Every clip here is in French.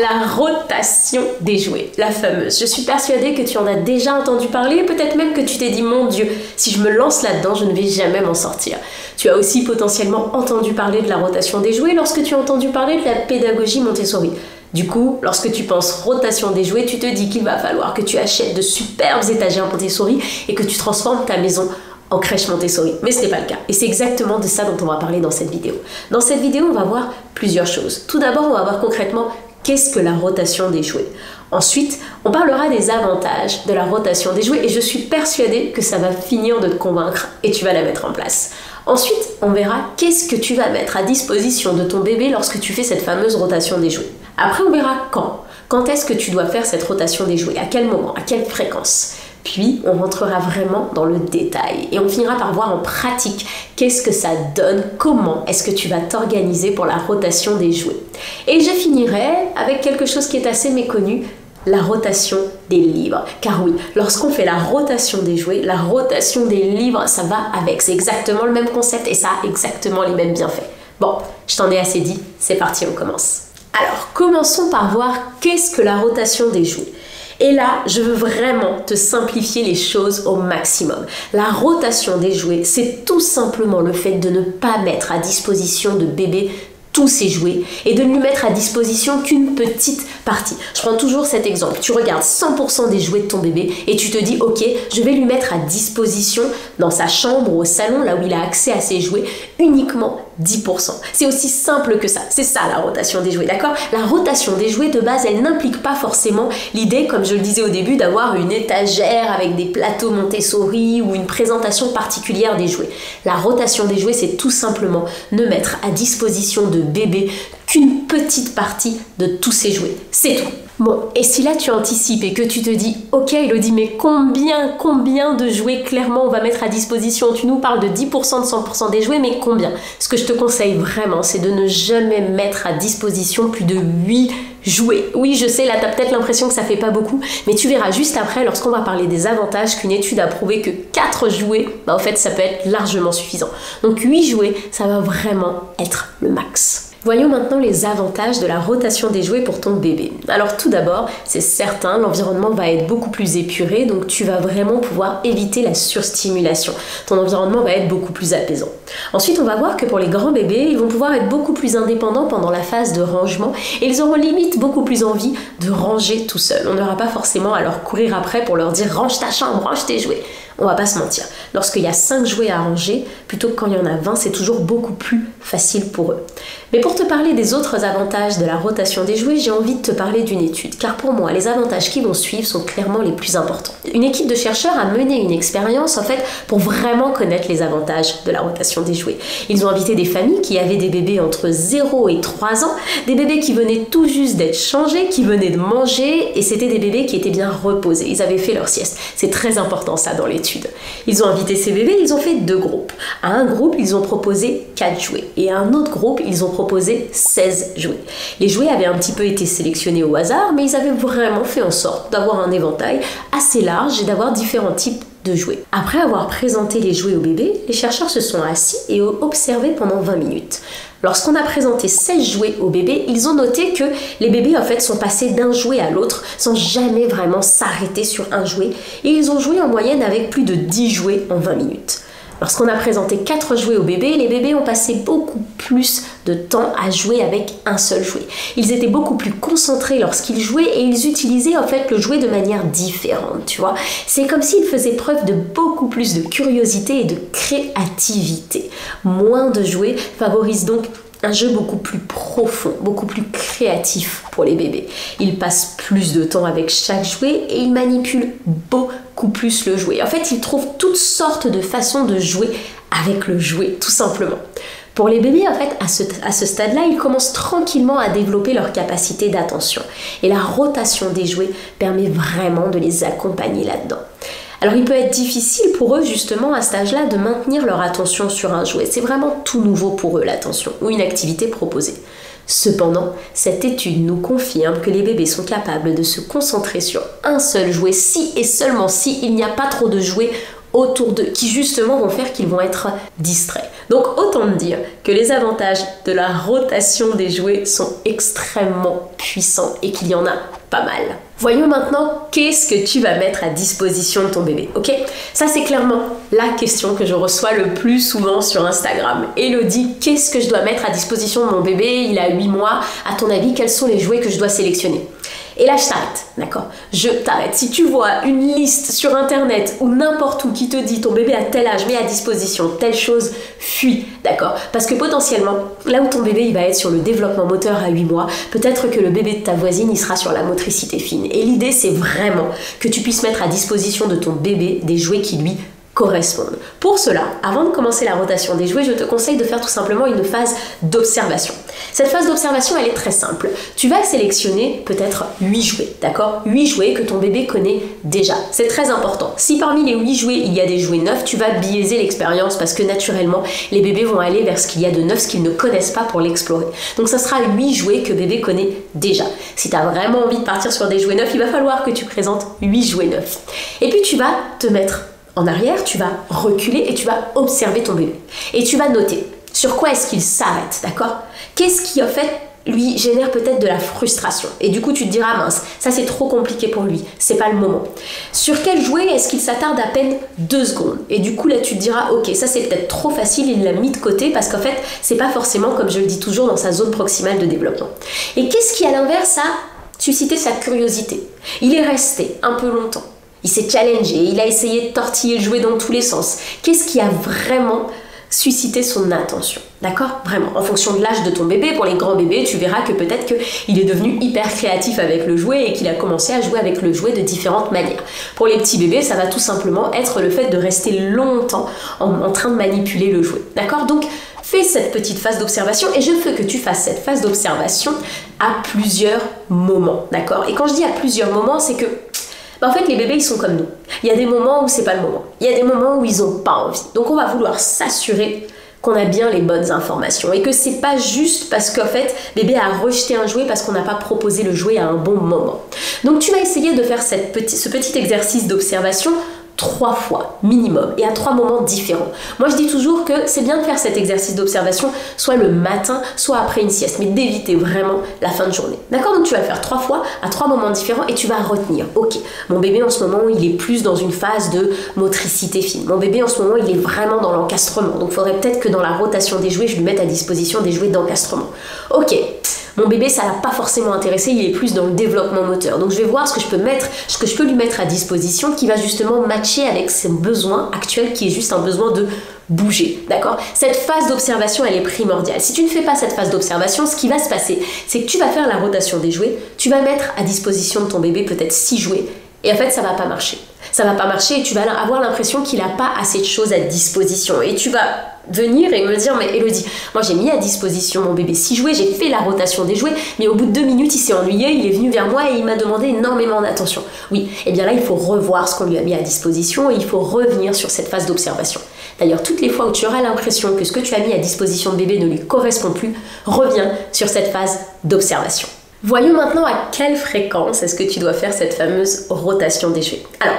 La rotation des jouets, la fameuse. Je suis persuadée que tu en as déjà entendu parler, peut-être même que tu t'es dit, mon Dieu, si je me lance là-dedans, je ne vais jamais m'en sortir. Tu as aussi potentiellement entendu parler de la rotation des jouets lorsque tu as entendu parler de la pédagogie Montessori. Du coup, lorsque tu penses rotation des jouets, tu te dis qu'il va falloir que tu achètes de superbes étagères Montessori et que tu transformes ta maison en crèche Montessori. Mais ce n'est pas le cas. Et c'est exactement de ça dont on va parler dans cette vidéo. Dans cette vidéo, on va voir plusieurs choses. Tout d'abord, on va voir concrètement qu'est-ce que la rotation des jouets. Ensuite, on parlera des avantages de la rotation des jouets et je suis persuadée que ça va finir de te convaincre et tu vas la mettre en place. Ensuite, on verra qu'est-ce que tu vas mettre à disposition de ton bébé lorsque tu fais cette fameuse rotation des jouets. Après, on verra quand. Quand est-ce que tu dois faire cette rotation des jouets? À quel moment? À quelle fréquence? Puis, on rentrera vraiment dans le détail et on finira par voir en pratique qu'est-ce que ça donne, comment est-ce que tu vas t'organiser pour la rotation des jouets. Et je finirai avec quelque chose qui est assez méconnu, la rotation des livres. Car oui, lorsqu'on fait la rotation des jouets, la rotation des livres, ça va avec. C'est exactement le même concept et ça a exactement les mêmes bienfaits. Bon, je t'en ai assez dit, c'est parti, on commence. Alors, commençons par voir qu'est-ce que la rotation des jouets. Et là, je veux vraiment te simplifier les choses au maximum. La rotation des jouets, c'est tout simplement le fait de ne pas mettre à disposition de bébé tous ses jouets et de ne lui mettre à disposition qu'une petite partie. Je prends toujours cet exemple. Tu regardes 100% des jouets de ton bébé et tu te dis, ok, je vais lui mettre à disposition dans sa chambre ou au salon, là où il a accès à ses jouets, uniquement 10%. C'est aussi simple que ça. C'est ça la rotation des jouets, d'accord? La rotation des jouets de base, elle n'implique pas forcément l'idée, comme je le disais au début, d'avoir une étagère avec des plateaux Montessori ou une présentation particulière des jouets. La rotation des jouets, c'est tout simplement ne mettre à disposition de bébé qu'une petite partie de tous ses jouets. C'est tout. Bon, et si là tu anticipes et que tu te dis, ok Elodie, mais combien de jouets clairement on va mettre à disposition? Tu nous parles de 10% de 100% des jouets, mais combien? Ce que je te conseille vraiment, c'est de ne jamais mettre à disposition plus de 8 jouets. Oui, je sais, là tu as peut-être l'impression que ça fait pas beaucoup, mais tu verras juste après, lorsqu'on va parler des avantages, qu'une étude a prouvé que 4 jouets, en fait ça peut être largement suffisant. Donc 8 jouets, ça va vraiment être le max. Voyons maintenant les avantages de la rotation des jouets pour ton bébé. Alors tout d'abord, c'est certain, l'environnement va être beaucoup plus épuré, donc tu vas vraiment pouvoir éviter la surstimulation. Ton environnement va être beaucoup plus apaisant. Ensuite, on va voir que pour les grands bébés, ils vont pouvoir être beaucoup plus indépendants pendant la phase de rangement et ils auront limite beaucoup plus envie de ranger tout seul. On n'aura pas forcément à leur courir après pour leur dire « range ta chambre, range tes jouets ». On va pas se mentir. Lorsqu'il y a 5 jouets à ranger, plutôt que quand il y en a 20, c'est toujours beaucoup plus facile pour eux. Mais pour te parler des autres avantages de la rotation des jouets, j'ai envie de te parler d'une étude. Car pour moi, les avantages qui vont suivre sont clairement les plus importants. Une équipe de chercheurs a mené une expérience, en fait, pour vraiment connaître les avantages de la rotation des jouets. Ils ont invité des familles qui avaient des bébés entre 0 et 3 ans, des bébés qui venaient tout juste d'être changés, qui venaient de manger, et c'était des bébés qui étaient bien reposés. Ils avaient fait leur sieste. C'est très important ça dans l'étude. Ils ont invité ces bébés, ils ont fait 2 groupes. À un groupe, ils ont proposé 4 jouets et à un autre groupe, ils ont proposé 16 jouets. Les jouets avaient un petit peu été sélectionnés au hasard, mais ils avaient vraiment fait en sorte d'avoir un éventail assez large et d'avoir différents types de jouets. Après avoir présenté les jouets au bébé, les chercheurs se sont assis et ont observé pendant 20 minutes. Lorsqu'on a présenté 16 jouets au bébé, ils ont noté que les bébés en fait sont passés d'un jouet à l'autre sans jamais vraiment s'arrêter sur un jouet et ils ont joué en moyenne avec plus de 10 jouets en 20 minutes. Lorsqu'on a présenté 4 jouets au bébé, les bébés ont passé beaucoup plus de temps à jouer avec un seul jouet. Ils étaient beaucoup plus concentrés lorsqu'ils jouaient et ils utilisaient en fait le jouet de manière différente, tu vois. C'est comme s'ils faisaient preuve de beaucoup plus de curiosité et de créativité. Moins de jouets favorise donc un jeu beaucoup plus profond, beaucoup plus créatif pour les bébés. Ils passent plus de temps avec chaque jouet et ils manipulent beaucoup plus le jouet. En fait, ils trouvent toutes sortes de façons de jouer avec le jouet, tout simplement. Pour les bébés, en fait, à ce stade-là, ils commencent tranquillement à développer leur capacité d'attention. Et la rotation des jouets permet vraiment de les accompagner là-dedans. Alors il peut être difficile pour eux justement à cet âge-là de maintenir leur attention sur un jouet. C'est vraiment tout nouveau pour eux l'attention ou une activité proposée. Cependant, cette étude nous confirme que les bébés sont capables de se concentrer sur un seul jouet si et seulement si il n'y a pas trop de jouets autour d'eux qui justement vont faire qu'ils vont être distraits. Donc autant te dire que les avantages de la rotation des jouets sont extrêmement puissants et qu'il y en a pas mal. Voyons maintenant qu'est-ce que tu vas mettre à disposition de ton bébé, ok? Ça c'est clairement la question que je reçois le plus souvent sur Instagram. Elodie, qu'est-ce que je dois mettre à disposition de mon bébé? Il a 8 mois, à ton avis, quels sont les jouets que je dois sélectionner? Et là, je t'arrête, d'accord? Je t'arrête. Si tu vois une liste sur internet ou n'importe où qui te dit ton bébé à tel âge met à disposition telle chose, fuis, d'accord? Parce que potentiellement, là où ton bébé il va être sur le développement moteur à 8 mois, peut-être que le bébé de ta voisine il sera sur la motricité fine. Et l'idée, c'est vraiment que tu puisses mettre à disposition de ton bébé des jouets qui lui correspondent. Pour cela, avant de commencer la rotation des jouets, je te conseille de faire tout simplement une phase d'observation. Cette phase d'observation, elle est très simple. Tu vas sélectionner peut-être 8 jouets, d'accord? 8 jouets que ton bébé connaît déjà. C'est très important. Si parmi les 8 jouets, il y a des jouets neufs, tu vas biaiser l'expérience parce que naturellement, les bébés vont aller vers ce qu'il y a de neuf, ce qu'ils ne connaissent pas pour l'explorer. Donc ça sera 8 jouets que bébé connaît déjà. Si tu as vraiment envie de partir sur des jouets neufs, il va falloir que tu présentes 8 jouets neufs. Et puis tu vas te mettre en arrière, tu vas reculer et tu vas observer ton bébé. Et tu vas noter sur quoi est-ce qu'il s'arrête, d'accord? Qu'est-ce qui en fait lui génère peut-être de la frustration? Et du coup tu te diras mince, ça c'est trop compliqué pour lui, c'est pas le moment. Sur quel jouet est-ce qu'il s'attarde à peine 2 secondes? Et du coup là tu te diras ok, ça c'est peut-être trop facile, il l'a mis de côté parce qu'en fait c'est pas forcément, comme je le dis toujours, dans sa zone proximale de développement. Et qu'est-ce qui à l'inverse a suscité sa curiosité? Il est resté un peu longtemps. Il s'est challengé, il a essayé de tortiller le jouet dans tous les sens. Qu'est-ce qui a vraiment suscité son attention? D'accord? Vraiment, en fonction de l'âge de ton bébé, pour les grands bébés, tu verras que peut-être qu'il est devenu hyper créatif avec le jouet et qu'il a commencé à jouer avec le jouet de différentes manières. Pour les petits bébés, ça va tout simplement être le fait de rester longtemps en train de manipuler le jouet. D'accord? Donc, fais cette petite phase d'observation et je veux que tu fasses cette phase d'observation à plusieurs moments. D'accord? Et quand je dis à plusieurs moments, c'est que en fait, les bébés, ils sont comme nous. Il y a des moments où c'est pas le moment. Il y a des moments où ils n'ont pas envie. Donc, on va vouloir s'assurer qu'on a bien les bonnes informations et que c'est pas juste parce qu'en fait, bébé a rejeté un jouet parce qu'on n'a pas proposé le jouet à un bon moment. Donc, tu vas essayer de faire ce petit exercice d'observation 3 fois minimum et à 3 moments différents. Moi je dis toujours que c'est bien de faire cet exercice d'observation soit le matin, soit après une sieste, mais d'éviter vraiment la fin de journée. D'accord? Donc tu vas le faire 3 fois à 3 moments différents et tu vas retenir. Ok, mon bébé en ce moment il est plus dans une phase de motricité fine. Mon bébé en ce moment il est vraiment dans l'encastrement. Donc il faudrait peut-être que dans la rotation des jouets, je lui mette à disposition des jouets d'encastrement. Ok. Mon bébé, ça l'a pas forcément intéressé, il est plus dans le développement moteur. Donc je vais voir ce que je peux lui mettre à disposition qui va justement matcher avec ses besoins actuels, qui est juste un besoin de bouger, d'accord? Cette phase d'observation, elle est primordiale. Si tu ne fais pas cette phase d'observation, ce qui va se passer, c'est que tu vas faire la rotation des jouets, tu vas mettre à disposition de ton bébé peut-être 6 jouets, et en fait, ça va pas marcher. Ça va pas marcher et tu vas avoir l'impression qu'il n'a pas assez de choses à disposition. Et tu vas venir et me dire, mais Elodie, moi j'ai mis à disposition mon bébé 6 jouets, j'ai fait la rotation des jouets, mais au bout de 2 minutes, il s'est ennuyé, il est venu vers moi et il m'a demandé énormément d'attention. Oui, et bien là, il faut revoir ce qu'on lui a mis à disposition et il faut revenir sur cette phase d'observation. D'ailleurs, toutes les fois où tu auras l'impression que ce que tu as mis à disposition de bébé ne lui correspond plus, reviens sur cette phase d'observation. Voyons maintenant à quelle fréquence est-ce que tu dois faire cette fameuse rotation des jouets. Alors,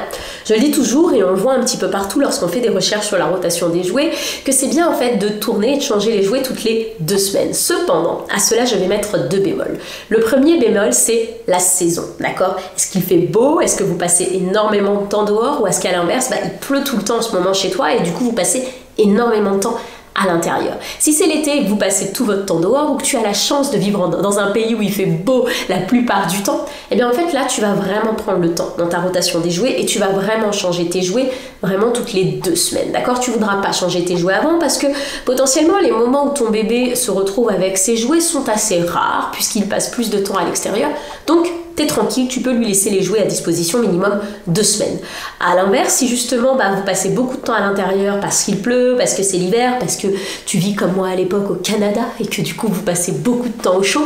je le dis toujours et on le voit un petit peu partout lorsqu'on fait des recherches sur la rotation des jouets, que c'est bien en fait de tourner et de changer les jouets toutes les 2 semaines. Cependant, à cela, je vais mettre 2 bémols. Le premier bémol, c'est la saison, d'accord? Est-ce qu'il fait beau? Est-ce que vous passez énormément de temps dehors? Ou est-ce qu'à l'inverse, il pleut tout le temps en ce moment chez toi et du coup, vous passez énormément de temps à l'intérieur. Si c'est l'été et que vous passez tout votre temps dehors ou que tu as la chance de vivre dans un pays où il fait beau la plupart du temps, et bien en fait là tu vas vraiment prendre le temps dans ta rotation des jouets et tu vas vraiment changer tes jouets vraiment toutes les 2 semaines, d'accord? Tu voudras pas changer tes jouets avant parce que potentiellement les moments où ton bébé se retrouve avec ses jouets sont assez rares puisqu'il passe plus de temps à l'extérieur, donc t'es tranquille, tu peux lui laisser les jouets à disposition minimum 2 semaines. À l'inverse, si justement vous passez beaucoup de temps à l'intérieur parce qu'il pleut, parce que c'est l'hiver, parce que tu vis comme moi à l'époque au Canada et que du coup vous passez beaucoup de temps au chaud,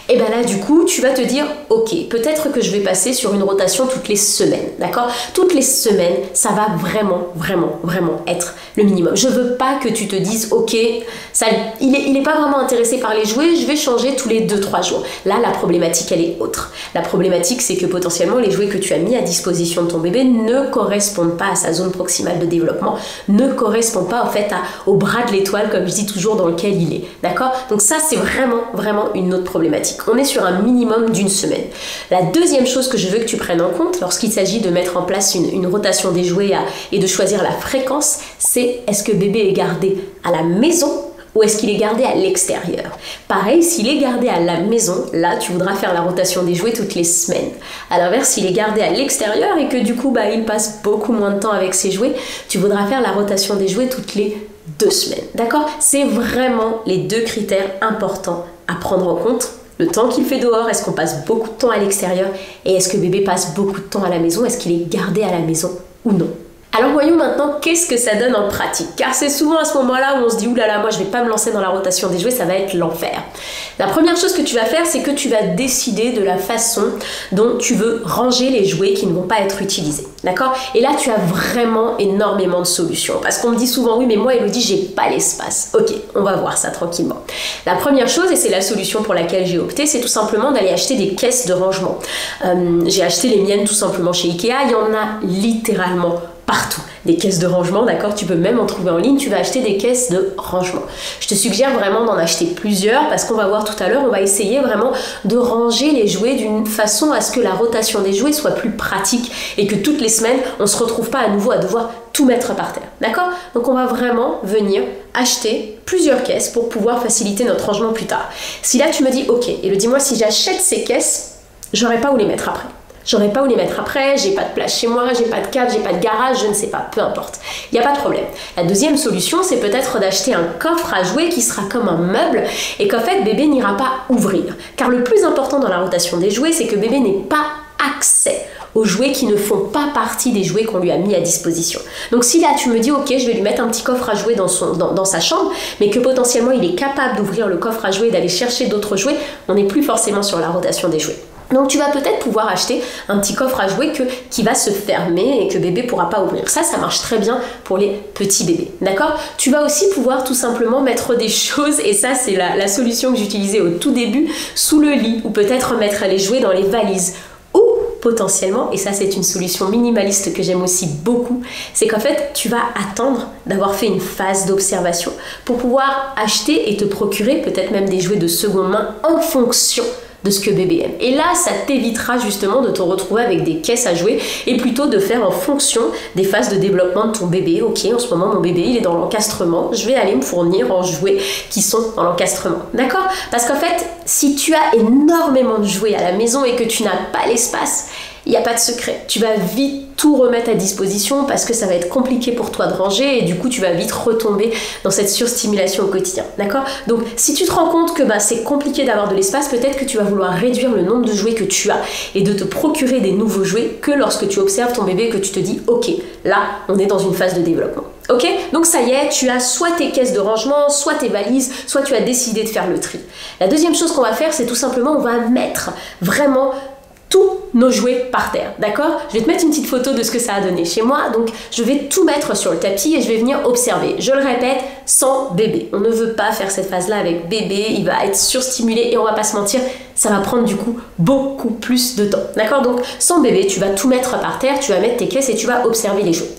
et bien là du coup tu vas te dire ok, peut-être peut-être que je vais passer sur une rotation toutes les semaines, d'accord? Toutes les semaines, ça va vraiment être le minimum. Je veux pas que tu te dises, ok, il est pas vraiment intéressé par les jouets, je vais changer tous les 2-3 jours. Là, la problématique, elle est autre. La problématique, c'est que potentiellement, les jouets que tu as mis à disposition de ton bébé ne correspondent pas à sa zone proximale de développement, ne correspondent pas en fait au bras de l'étoile, comme je dis toujours, dans lequel il est, d'accord? Donc ça, c'est vraiment une autre problématique. On est sur un minimum d'une semaine. La deuxième chose que je veux que tu prennes en compte lorsqu'il s'agit de mettre en place une rotation des jouets et de choisir la fréquence, c'est est-ce que bébé est gardé à la maison ou est-ce qu'il est gardé à l'extérieur? Pareil, s'il est gardé à la maison, là, tu voudras faire la rotation des jouets toutes les semaines. À l'inverse, s'il est gardé à l'extérieur et que du coup, il passe beaucoup moins de temps avec ses jouets, tu voudras faire la rotation des jouets toutes les 2 semaines. D'accord? C'est vraiment les 2 critères importants à prendre en compte. Le temps qu'il fait dehors, est-ce qu'on passe beaucoup de temps à l'extérieur? Et est-ce que bébé passe beaucoup de temps à la maison? Est-ce qu'il est gardé à la maison ou non? Alors voyons maintenant qu'est-ce que ça donne en pratique, car c'est souvent à ce moment-là où on se dit oulala, moi je vais pas me lancer dans la rotation des jouets, ça va être l'enfer. La première chose que tu vas faire, c'est que tu vas décider de la façon dont tu veux ranger les jouets qui ne vont pas être utilisés, d'accord? Et là tu as vraiment énormément de solutions, parce qu'on me dit souvent oui mais moi Elodie j'ai pas l'espace. Ok, on va voir ça tranquillement. La première chose, et c'est la solution pour laquelle j'ai opté, c'est tout simplement d'aller acheter des caisses de rangement. J'ai acheté les miennes tout simplement chez Ikea, il y en a littéralement partout. Des caisses de rangement, d'accord? Tu peux même en trouver en ligne, tu vas acheter des caisses de rangement. Je te suggère vraiment d'en acheter plusieurs parce qu'on va voir tout à l'heure, on va essayer vraiment de ranger les jouets d'une façon à ce que la rotation des jouets soit plus pratique et que toutes les semaines, on ne se retrouve pas à nouveau à devoir tout mettre par terre, d'accord? Donc on va vraiment venir acheter plusieurs caisses pour pouvoir faciliter notre rangement plus tard. Si là tu me dis, ok, Elodie, moi si j'achète ces caisses, j'aurai pas où les mettre après. J'aurais pas où les mettre après, j'ai pas de place chez moi, j'ai pas de cadre, j'ai pas de garage, je ne sais pas, peu importe. Il n'y a pas de problème. La deuxième solution, c'est peut-être d'acheter un coffre à jouets qui sera comme un meuble et qu'en fait, bébé n'ira pas ouvrir. Car le plus important dans la rotation des jouets, c'est que bébé n'ait pas accès aux jouets qui ne font pas partie des jouets qu'on lui a mis à disposition. Donc si là tu me dis ok, je vais lui mettre un petit coffre à jouets dans sa chambre, mais que potentiellement il est capable d'ouvrir le coffre à jouets et d'aller chercher d'autres jouets, on n'est plus forcément sur la rotation des jouets. Donc tu vas peut-être pouvoir acheter un petit coffre à jouets qui va se fermer et que bébé ne pourra pas ouvrir. Ça marche très bien pour les petits bébés, d'accord? Tu vas aussi pouvoir tout simplement mettre des choses, et ça c'est la solution que j'utilisais au tout début, sous le lit, ou peut-être mettre les jouets dans les valises. Ou potentiellement, et ça c'est une solution minimaliste que j'aime aussi beaucoup, c'est qu'en fait tu vas attendre d'avoir fait une phase d'observation pour pouvoir acheter et te procurer peut-être même des jouets de seconde main en fonction de ce que bébé aime. Et là, ça t'évitera justement de te retrouver avec des caisses à jouer et plutôt de faire en fonction des phases de développement de ton bébé. Ok, en ce moment, mon bébé, il est dans l'encastrement, je vais aller me fournir en jouets qui sont dans l'encastrement. D'accord? Parce qu'en fait, si tu as énormément de jouets à la maison et que tu n'as pas l'espace, il n'y a pas de secret. Tu vas vite tout remettre à disposition parce que ça va être compliqué pour toi de ranger et du coup tu vas vite retomber dans cette surstimulation au quotidien, d'accord? Donc si tu te rends compte que c'est compliqué d'avoir de l'espace, peut-être que tu vas vouloir réduire le nombre de jouets que tu as et de te procurer des nouveaux jouets que lorsque tu observes ton bébé, que tu te dis ok, là on est dans une phase de développement. Ok? Donc ça y est, tu as soit tes caisses de rangement, soit tes valises, soit tu as décidé de faire le tri. La deuxième chose qu'on va faire, c'est tout simplement on va mettre vraiment tous nos jouets par terre, d'accord? Je vais te mettre une petite photo de ce que ça a donné chez moi. Donc, je vais tout mettre sur le tapis et je vais venir observer. Je le répète, sans bébé. On ne veut pas faire cette phase-là avec bébé. Il va être surstimulé et on va pas se mentir, ça va prendre du coup beaucoup plus de temps, d'accord? Donc, sans bébé, tu vas tout mettre par terre, tu vas mettre tes caisses et tu vas observer les jouets.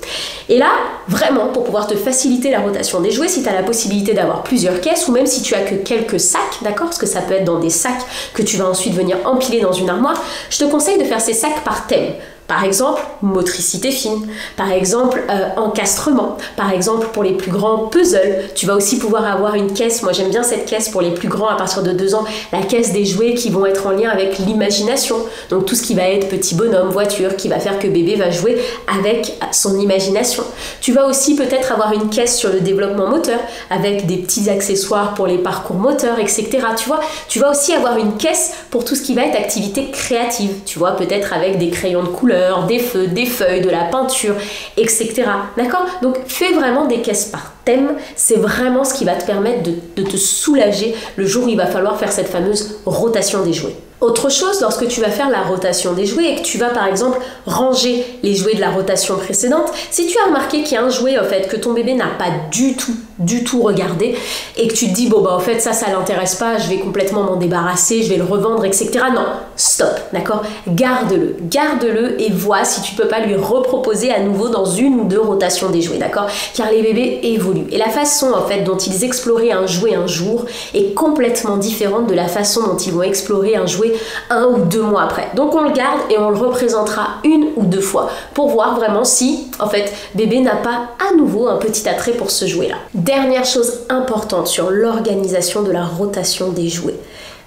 Et là, vraiment, pour pouvoir te faciliter la rotation des jouets, si tu as la possibilité d'avoir plusieurs caisses ou même si tu as que quelques sacs, d'accord? Parce que ça peut être dans des sacs que tu vas ensuite venir empiler dans une armoire, je te conseille de faire ces sacs par thème. Par exemple, motricité fine, par exemple, encastrement, par exemple, pour les plus grands, puzzle. Tu vas aussi pouvoir avoir une caisse, moi j'aime bien cette caisse pour les plus grands à partir de 2 ans, la caisse des jouets qui vont être en lien avec l'imagination. Donc tout ce qui va être petit bonhomme, voiture, qui va faire que bébé va jouer avec son imagination. Tu vas aussi peut-être avoir une caisse sur le développement moteur, avec des petits accessoires pour les parcours moteurs, etc. Tu vois, tu vas aussi avoir une caisse pour tout ce qui va être activité créative. Tu vois, peut-être avec des crayons de couleur, des feux, des feuilles, de la peinture, etc. D'accord? Donc, fais vraiment des caisses par thème. C'est vraiment ce qui va te permettre de te soulager le jour où il va falloir faire cette fameuse rotation des jouets. Autre chose, lorsque tu vas faire la rotation des jouets et que tu vas par exemple ranger les jouets de la rotation précédente, si tu as remarqué qu'il y a un jouet en fait que ton bébé n'a pas du tout regardé et que tu te dis bon bah en fait ça l'intéresse pas, je vais complètement m'en débarrasser, je vais le revendre, etc. Non, stop, d'accord? Garde-le et vois si tu peux pas lui reproposer à nouveau dans une ou deux rotations des jouets, d'accord? Car les bébés évoluent et la façon en fait dont ils exploraient un jouet un jour est complètement différente de la façon dont ils vont explorer un jouet 1 ou 2 mois après. Donc on le garde et on le représentera 1 ou 2 fois pour voir vraiment si en fait bébé n'a pas à nouveau un petit attrait pour ce jouet là. Dernière chose importante sur l'organisation de la rotation des jouets.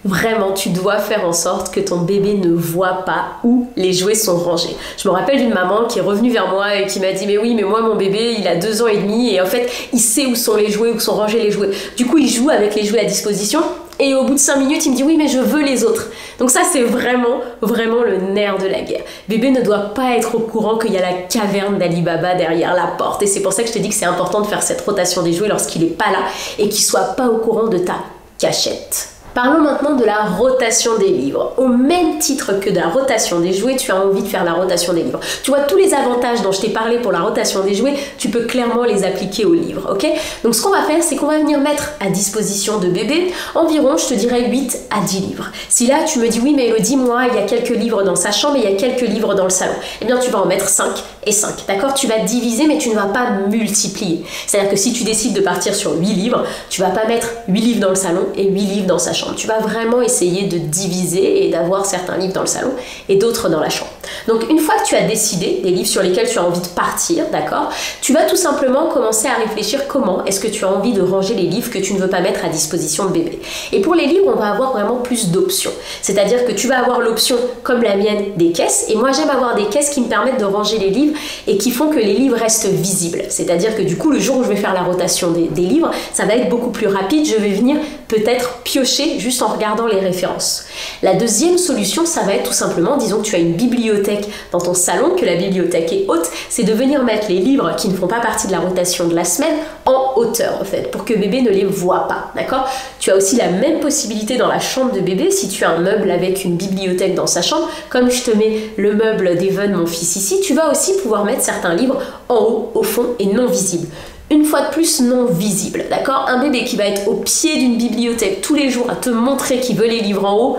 Vraiment, tu dois faire en sorte que ton bébé ne voit pas où les jouets sont rangés. Je me rappelle d'une maman qui est revenue vers moi et qui m'a dit mais oui, mais moi mon bébé il a 2 ans et demi et en fait il sait où sont les jouets, où sont rangés les jouets. Du coup il joue avec les jouets à disposition et au bout de 5 minutes il me dit oui mais je veux les autres. Donc ça c'est vraiment le nerf de la guerre. Bébé ne doit pas être au courant qu'il y a la caverne d'Ali Baba derrière la porte et c'est pour ça que je te dis que c'est important de faire cette rotation des jouets lorsqu'il n'est pas là et qu'il soit pas au courant de ta cachette. Parlons maintenant de la rotation des livres. Au même titre que de la rotation des jouets, tu as envie de faire la rotation des livres. Tu vois, tous les avantages dont je t'ai parlé pour la rotation des jouets, tu peux clairement les appliquer aux livres, ok? Donc ce qu'on va faire, c'est qu'on va venir mettre à disposition de bébé environ, je te dirais, 8 à 10 livres. Si là, tu me dis, oui, mais Elodie, moi, il y a quelques livres dans sa chambre et il y a quelques livres dans le salon, eh bien, tu vas en mettre 5 et 5, d'accord? Tu vas diviser, mais tu ne vas pas multiplier. C'est-à-dire que si tu décides de partir sur 8 livres, tu vas pas mettre 8 livres dans le salon et 8 livres dans sa chambre. Tu vas vraiment essayer de diviser et d'avoir certains livres dans le salon et d'autres dans la chambre. Donc une fois que tu as décidé des livres sur lesquels tu as envie de partir, d'accord, tu vas tout simplement commencer à réfléchir comment est-ce que tu as envie de ranger les livres que tu ne veux pas mettre à disposition de bébé. Et pour les livres, on va avoir vraiment plus d'options. C'est-à-dire que tu vas avoir l'option, comme la mienne, des caisses. Et moi, j'aime avoir des caisses qui me permettent de ranger les livres et qui font que les livres restent visibles. C'est-à-dire que du coup, le jour où je vais faire la rotation des livres, ça va être beaucoup plus rapide. Je vais venir peut-être piocher juste en regardant les références. La deuxième solution, ça va être tout simplement, disons que tu as une bibliothèque dans ton salon, que la bibliothèque est haute, c'est de venir mettre les livres qui ne font pas partie de la rotation de la semaine en hauteur en fait, pour que bébé ne les voit pas, d'accord? Tu as aussi la même possibilité dans la chambre de bébé, si tu as un meuble avec une bibliothèque dans sa chambre, comme je te mets le meuble d'Evan, mon fils ici, tu vas aussi pouvoir mettre certains livres en haut, au fond et non visibles. Une fois de plus, non visible, d'accord? Un bébé qui va être au pied d'une bibliothèque tous les jours à te montrer qu'il veut les livres en haut,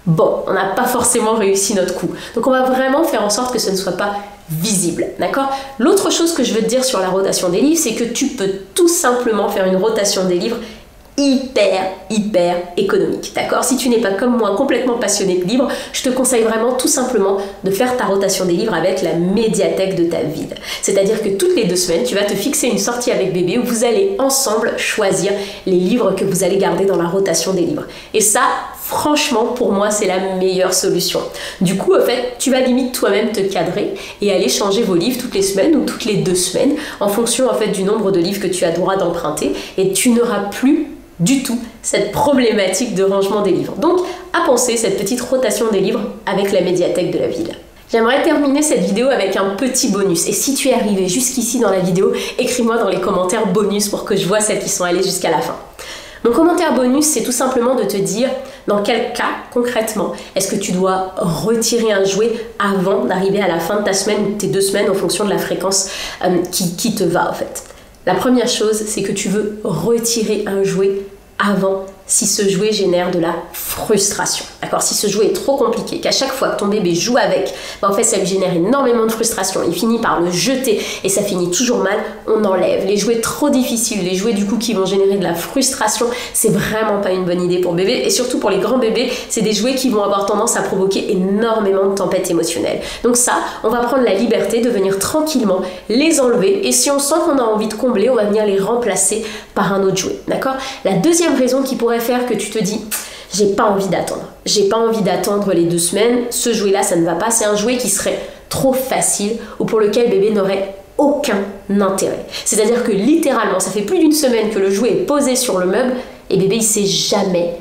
bon, on n'a pas forcément réussi notre coup. Donc on va vraiment faire en sorte que ce ne soit pas visible, d'accord? L'autre chose que je veux te dire sur la rotation des livres, c'est que tu peux tout simplement faire une rotation des livres hyper économique, d'accord? Si tu n'es pas comme moi complètement passionné de livres, je te conseille vraiment tout simplement de faire ta rotation des livres avec la médiathèque de ta ville. C'est-à-dire que toutes les 2 semaines, tu vas te fixer une sortie avec bébé où vous allez ensemble choisir les livres que vous allez garder dans la rotation des livres. Et ça, franchement, pour moi, c'est la meilleure solution. Du coup, en fait, tu vas limite toi-même te cadrer et aller changer vos livres toutes les semaines ou toutes les 2 semaines en fonction en fait du nombre de livres que tu as droit d'emprunter et tu n'auras plus du tout cette problématique de rangement des livres. Donc, à penser cette petite rotation des livres avec la médiathèque de la ville. J'aimerais terminer cette vidéo avec un petit bonus. Et si tu es arrivé jusqu'ici dans la vidéo, écris-moi dans les commentaires bonus pour que je vois celles qui sont allées jusqu'à la fin. Mon commentaire bonus, c'est tout simplement de te dire dans quel cas, concrètement, est-ce que tu dois retirer un jouet avant d'arriver à la fin de ta semaine ou de tes 2 semaines en fonction de la fréquence qui te va en fait. La première chose, c'est que tu veux retirer un jouet avant si ce jouet génère de la frustration. D'accord? Si ce jouet est trop compliqué, qu'à chaque fois que ton bébé joue avec, en fait ça lui génère énormément de frustration, il finit par le jeter et ça finit toujours mal, on enlève. Les jouets trop difficiles, les jouets du coup qui vont générer de la frustration, c'est vraiment pas une bonne idée pour bébé et surtout pour les grands bébés, c'est des jouets qui vont avoir tendance à provoquer énormément de tempêtes émotionnelles. Donc ça, on va prendre la liberté de venir tranquillement les enlever et si on sent qu'on a envie de combler, on va venir les remplacer par un autre jouet. D'accord? La deuxième raison qui pourrait faire que tu te dis j'ai pas envie d'attendre les 2 semaines, ce jouet là ça ne va pas, c'est un jouet qui serait trop facile ou pour lequel bébé n'aurait aucun intérêt. C'est-à-dire que littéralement ça fait plus d'1 semaine que le jouet est posé sur le meuble et bébé il s'est jamais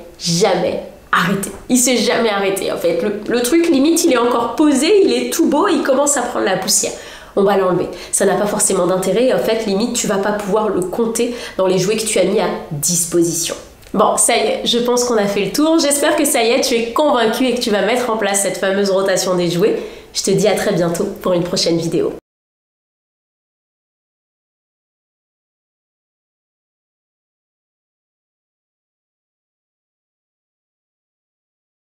arrêté. Il s'est jamais arrêté en fait. Le truc limite il est encore posé, il est tout beau et il commence à prendre la poussière. On va l'enlever. Ça n'a pas forcément d'intérêt et en fait limite tu vas pas pouvoir le compter dans les jouets que tu as mis à disposition. Bon, ça y est, je pense qu'on a fait le tour. J'espère que ça y est, tu es convaincu et que tu vas mettre en place cette fameuse rotation des jouets. Je te dis à très bientôt pour une prochaine vidéo.